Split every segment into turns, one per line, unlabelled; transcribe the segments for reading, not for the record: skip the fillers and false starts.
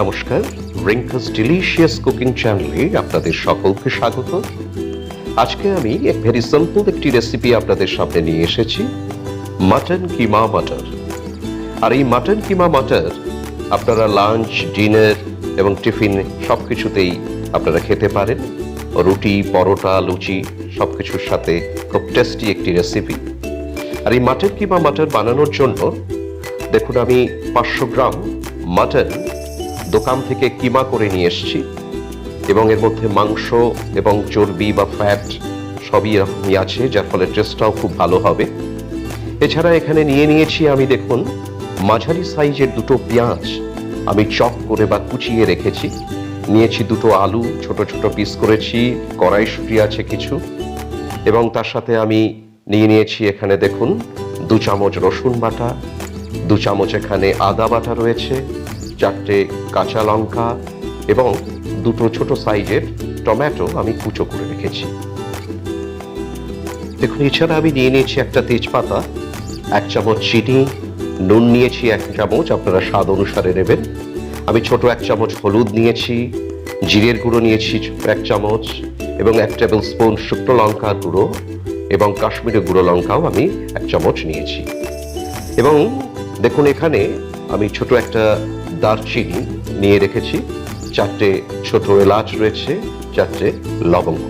নমস্কার, রিঙ্কাস delicious cooking চ্যানেলে আপনাদের সকলকে স্বাগত। আজকে আমি ভেরি সিম্পল একটি রেসিপি আপনাদের সামনে নিয়ে এসেছি, মাটন কিমা মটর। আর এই মাটন কিমা মটর আপনারা লাঞ্চ, ডিনার এবং টিফিন সবকিছুতেই আপনারা খেতে পারেন। রুটি, পরোটা, লুচি সবকিছুর সাথে খুব টেস্টি একটি রেসিপি। আর এই মাটন কিমা মটর বানানোর জন্য দেখুন, আমি 500 গ্রাম মাটন দোকান থেকে কিমা করে নিয়ে এসেছি এবং এর মধ্যে মাংস এবং চর্বি বা ফ্যাট সবই এরকমই আছে, যার ফলে টেস্টটাও খুব ভালো হবে। এছাড়া এখানে নিয়েছি আমি দেখুন মাঝারি সাইজের দুটো পেঁয়াজ আমি চপ করে বা কুচিয়ে রেখেছি। নিয়েছি দুটো আলু, ছোট ছোট পিস করেছি, কড়াইশুঁটি আছে কিছু, এবং তার সাথে আমি নিয়েছি এখানে দেখুন 2 চামচ রসুন বাটা, 2 চামচ এখানে আদা বাটা রয়েছে, 4টে কাঁচা লঙ্কা এবং 2টো ছোট সাইজের টমেটো আমি কুচো করে রেখেছি। দেখুন, এছাড়া আমি নিয়েছি একটা তেজপাতা, 1 চামচ চিনি, নুন নিয়েছি 1 চামচ, আপনারা স্বাদ অনুসারে নেবেন। আমি ছোট 1 চামচ হলুদ নিয়েছি, জিরের গুঁড়ো নিয়েছি 1 চামচ এবং 1 টেবিল স্পুন শুকনো লঙ্কার গুঁড়ো এবং কাশ্মীরি গুঁড়ো লঙ্কাও আমি 1 চামচ নিয়েছি। এবং দেখুন, এখানে আমি ছোট একটা দারচিনি নিয়ে রেখেছি, 4টে ছোট এলাচ রয়েছে, 4টে লবঙ্গ,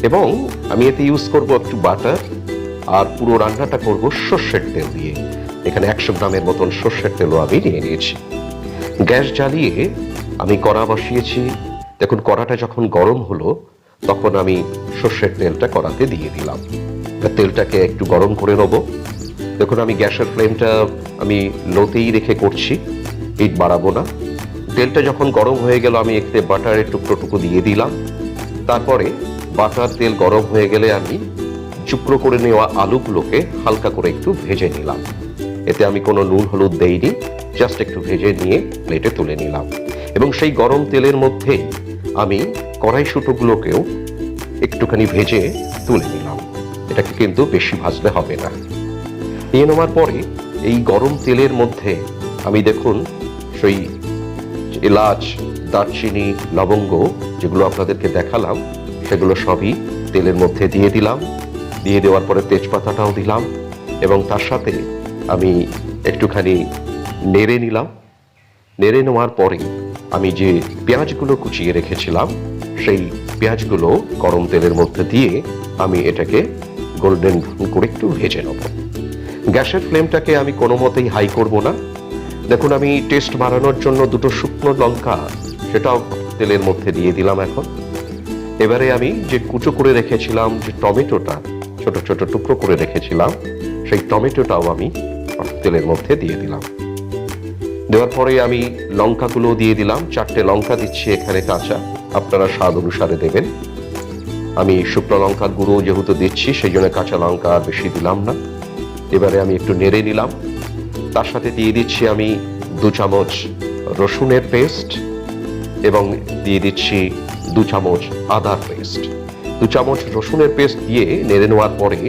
এবং আমি এতে ইউজ করব একটু বাটার। আর পুরো রান্নাটা করব সর্ষের তেল দিয়ে। এখানে 100 গ্রামের মতন সর্ষের তেলও আমি নিয়ে নিয়েছি। গ্যাস জ্বালিয়ে আমি কড়া বসিয়েছি। দেখুন, কড়াটা যখন গরম হলো তখন আমি সর্ষের তেলটা কড়াতে দিয়ে দিলাম। তেলটাকে একটু গরম করে নেব। দেখুন, আমি গ্যাসের ফ্লেমটা আমি লোতেই রেখে করছি, হিট বাড়াবো না। তেলটা যখন গরম হয়ে গেল আমি এতে বাটারের টুকরো দিয়ে দিলাম। তারপরে বাটার তেল গরম হয়ে গেলে আমি টুকরো করে নেওয়া আলুগুলোকে হালকা করে একটু ভেজে নিলাম। এতে আমি কোনো নুন হলুদ দেইনি, জাস্ট একটু ভেজে নিয়ে প্লেটে তুলে নিলাম। এবং সেই গরম তেলের মধ্যেই আমি কড়াইশুঁটোগুলোকেও একটুখানি ভেজে তুলে নিলাম। এটাকে কিন্তু বেশি ভাজলে হবে না। নিয়ে নেওয়ার পরে এই গরম তেলের মধ্যে আমি দেখুন সেই এলাচ, দারচিনি, লবঙ্গ যেগুলো আপনাদেরকে দেখালাম সেগুলো সবই তেলের মধ্যে দিয়ে দিলাম। দিয়ে দেওয়ার পরে তেজপাতাটাও দিলাম এবং তার সাথে আমি একটুখানি নেড়ে নিলাম। নেড়ে নেওয়ার পরে আমি যে পেঁয়াজগুলো কুচিয়ে রেখেছিলাম সেই পেঁয়াজগুলো গরম তেলের মধ্যে দিয়ে আমি এটাকে গোল্ডেন ব্রাউন করে একটু ভেজে নেব। গ্যাসের ফ্লেমটাকে আমি কোনো মতেই হাই করব না। দেখুন, আমি টেস্ট বাড়ানোর জন্য 2টো শুকনো লঙ্কা সেটাও তেলের মধ্যে দিয়ে দিলাম এখন। এবারে আমি যে কুচো করে রেখেছিলাম, যে টমেটোটা ছোট ছোট টুকরো করে রেখেছিলাম, সেই টমেটোটাও আমি তেলের মধ্যে দিয়ে দিলাম। দেওয়ার পরে আমি লঙ্কাগুলো দিয়ে দিলাম। 4টে লঙ্কা দিচ্ছি এখানে কাঁচা, আপনারা স্বাদ অনুসারে দেবেন। আমি শুকনো লঙ্কার গুঁড়ো যেহেতু দিচ্ছি সেই জন্য কাঁচা লঙ্কা আর বেশি দিলাম না। এবারে আমি একটু নেড়ে নিলাম। তার সাথে দিয়ে দিচ্ছি আমি 2 চামচ রসুনের পেস্ট এবং দিয়ে দিচ্ছি 2 চামচ আদার পেস্ট। 2 চামচ রসুনের পেস্ট দিয়ে নেড়ে নেওয়ার পরে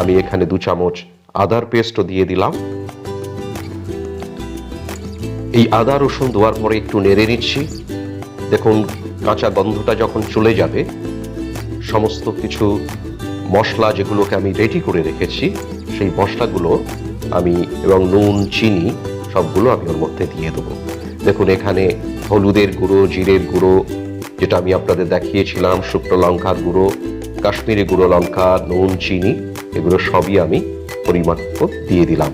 আমি এখানে 2 চামচ আদার পেস্টও দিয়ে দিলাম। এই আদা রসুন দেওয়ার পরে একটু নেড়ে নিচ্ছি। দেখুন, কাঁচা গন্ধটা যখন চলে যাবে সমস্ত কিছু মশলা যেগুলোকে আমি রেডি করে রেখেছি সেই মশলাগুলো আমি এবং নুন, চিনি সবগুলো আমি ওর মধ্যে দিয়ে দেবো। দেখুন, এখানে হলুদের গুঁড়ো, জিরের গুঁড়ো যেটা আমি আপনাদের দেখিয়েছিলাম, শুকনো লঙ্কার গুঁড়ো, কাশ্মীরি গুঁড়ো লঙ্কা, নুন, চিনি এগুলো সবই আমি পরিমাণ মতো দিয়ে দিলাম।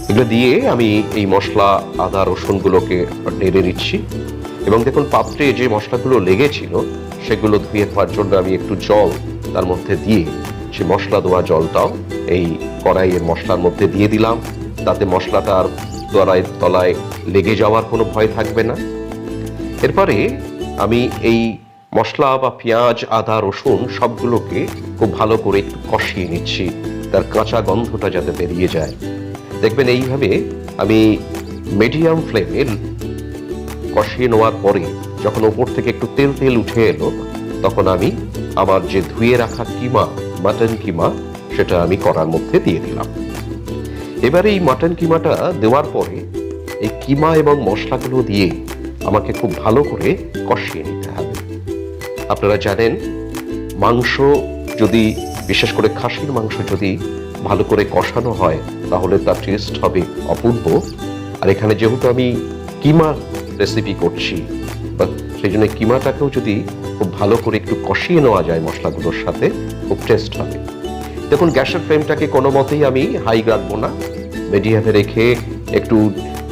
এগুলো দিয়ে আমি এই মশলা আদা রসুনগুলোকে নেড়ে নিচ্ছি। এবং দেখুন, পাত্রে যে মশলাগুলো লেগেছিল সেগুলো ধুয়ে দেওয়ার জন্য আমি একটু জল তার মধ্যে দিয়ে সে মশলা দেওয়া জলটাও এই কড়াইয়ের মশলার মধ্যে দিয়ে দিলাম। তাতে মশলাটার তলায় লেগে যাওয়ার কোনো ভয় থাকবে না। এরপরে আমি এই মশলা বা পেঁয়াজ, আদা, রসুন সবগুলোকে খুব ভালো করে একটু কষিয়ে নিচ্ছি, তার কাঁচা গন্ধটা যাতে বেরিয়ে যায়। দেখবেন, এইভাবে আমি মিডিয়াম ফ্লেমে কষিয়ে নেওয়ার পরে যখন ওপর থেকে একটু তেল তেল উঠে এলো তখন আমি আমার যে ধুয়ে রাখা কিমা, মাটন কিমা, সেটা আমি কড়ার মধ্যে দিয়ে দিলাম। এবারে এই মাটন কিমাটা দেওয়ার পরে এই কিমা এবং মশলাগুলো দিয়ে আমাকে খুব ভালো করে কষিয়ে নিতে হবে। আপনারা জানেন, মাংস যদি, বিশেষ করে খাসির মাংস যদি ভালো করে কষানো হয় তাহলে তার টেস্ট হবে অপূর্ব। আর এখানে যেহেতু আমি কিমার রেসিপি করছি, সেই জন্য কিমাটাকেও যদি খুব ভালো করে একটু কষিয়ে নেওয়া যায় মশলাগুলোর সাথে, খুব টেস্ট হবে। দেখুন, গ্যাসের ফ্লেমটাকে কোনো মতেই আমি হাই রাখবো না, মিডিয়ামে রেখে একটু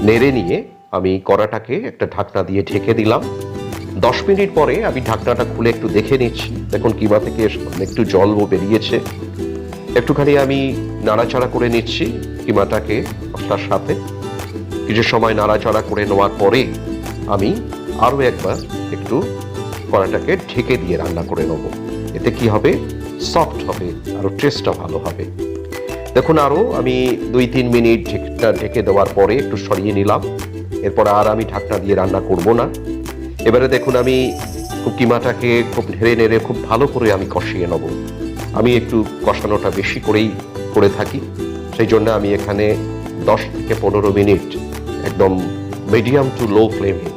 নেড়ে নিয়ে আমি কড়াটাকে একটা ঢাকনা দিয়ে ঢেকে দিলাম। 10 মিনিট পরে আমি ঢাকনাটা খুলে একটু দেখে নিচ্ছি। দেখুন, কিমা থেকে একটু জলও বেরিয়েছে। একটুখানি আমি নাড়াচাড়া করে নিচ্ছি কিমাটাকে মশলার সাথে। কিছু সময় নাড়াচাড়া করে নেওয়ার পরে আমি আরও একবার একটু কড়াটাকে ঢেকে দিয়ে রান্না করে নেব। এতে কি হবে, সফট হবে, আরও টেস্টটা ভালো হবে। দেখুন, আরও আমি 2-3 মিনিট ঢেকে দেওয়ার পরে একটু সরিয়ে নিলাম। এরপর আর আমি ঢাকনা দিয়ে রান্না করব না। এবারে দেখুন, আমি কিমাটাকে খুব নেড়ে নেড়ে খুব ভালো করে আমি কষিয়ে নেব। আমি একটু কষানোটা বেশি করেই করে থাকি, সেই জন্য আমি এখানে 10 থেকে 15 মিনিট একদম মিডিয়াম টু লো ফ্লেমে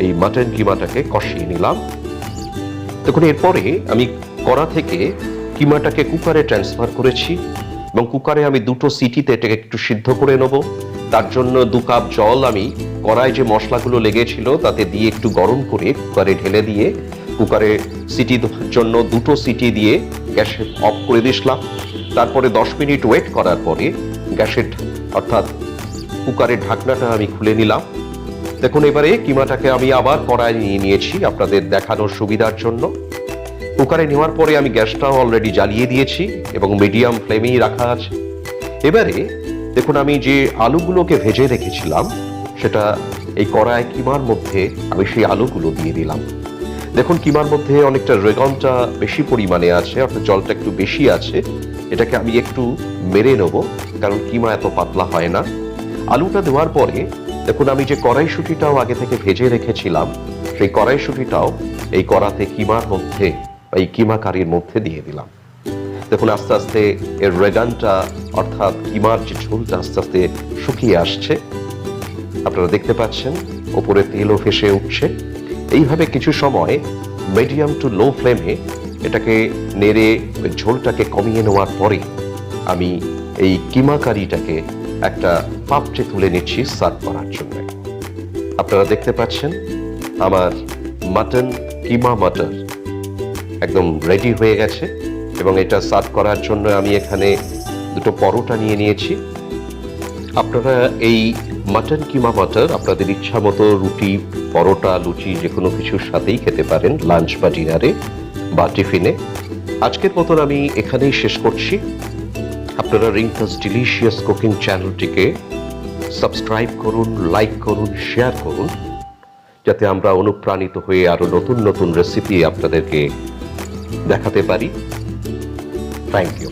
এই মাটন কিমাটাকে কষিয়ে নিলাম। দেখুন, এরপরে আমি কড়া থেকে কিমাটাকে কুকারে ট্রান্সফার করেছি এবং কুকারে আমি 2টো সিটিতে এটাকে একটু সিদ্ধ করে নেব। তার জন্য 2 কাপ জল আমি কড়ায় যে মশলাগুলো লেগেছিল তাতে দিয়ে একটু গরম করে কুকারে ঢেলে দিয়ে কুকারে সিটি জন্য 2টো সিটি দিয়ে গ্যাসে অফ করে দিলাম। তারপরে 10 মিনিট ওয়েট করার পরে গ্যাসের অর্থাৎ কুকারের ঢাকনাটা আমি খুলে নিলাম। দেখুন, এবারে কিমাটাকে আমি আবার কড়ায় নিয়ে নিয়েছি আপনাদের দেখানোর সুবিধার জন্য। কুকারে নেওয়ার পরে আমি গ্যাসটাও অলরেডি জ্বালিয়ে দিয়েছি এবং মিডিয়াম ফ্লেমেই রাখা আছে। এবারে দেখুন, আমি যে আলুগুলোকে ভেজে রেখেছিলাম সেটা এই কড়ায় কিমার মধ্যে আমি সেই আলুগুলো দিয়ে দিলাম। দেখুন, কিমার মধ্যে অনেকটা রেগনটা বেশি পরিমাণে আছে, অর্থাৎ জলটা একটু বেশি আছে। এটাকে আমি একটু মেরে নেব, কারণ কিমা এত পাতলা হয় না। আলুটা দেওয়ার পরে দেখুন, আমি যে কড়াইশুঁটিটাও আগে থেকে ভেজে রেখেছিলাম সেই কড়াইশুঁটিটাও এই কড়াতে কিমার মধ্যে, এই কিমা কারির মধ্যে দিয়ে দিলাম। দেখুন, আস্তে আস্তে এর রেগানটা অর্থাৎ কিমার যে ঝোলটা আস্তে আস্তে শুকিয়ে আসছে। আপনারা দেখতে পাচ্ছেন ওপরে তেলও ভেসে উঠছে। এইভাবে কিছু সময় মিডিয়াম টু লো ফ্লেমে এটাকে নেড়ে ঝোলটাকে কমিয়ে নেওয়ার পরে আমি এই কিমা কারিটাকে একটা পাত্রে তুলে নিচ্ছি সার্ভ করার জন্য। আপনারা দেখতে পাচ্ছেন আমার মাটন কিমা মটর একদম রেডি হয়ে গেছে এবং এটা সার্ভ করার জন্য আমি এখানে 2টো পরোটা নিয়ে নিয়েছি। আপনারা এই মাটন কিমা মটর আপনাদের ইচ্ছা মতো রুটি, পরোটা, লুচি যে কোনো কিছুর সাথেই খেতে পারেন, লাঞ্চ বা ডিনারে বা টিফিনে। আজকের মতন আমি এখানেই শেষ করছি। আপনারা রিঙ্কাস ডিলিশিয়াস কুকিং চ্যানেলটিকে সাবস্ক্রাইব করুন, লাইক করুন, শেয়ার করুন, যাতে আমরা অনুপ্রাণিত হয়ে আরো নতুন নতুন রেসিপি আপনাদেরকে দেখাতে পারি। Thank you.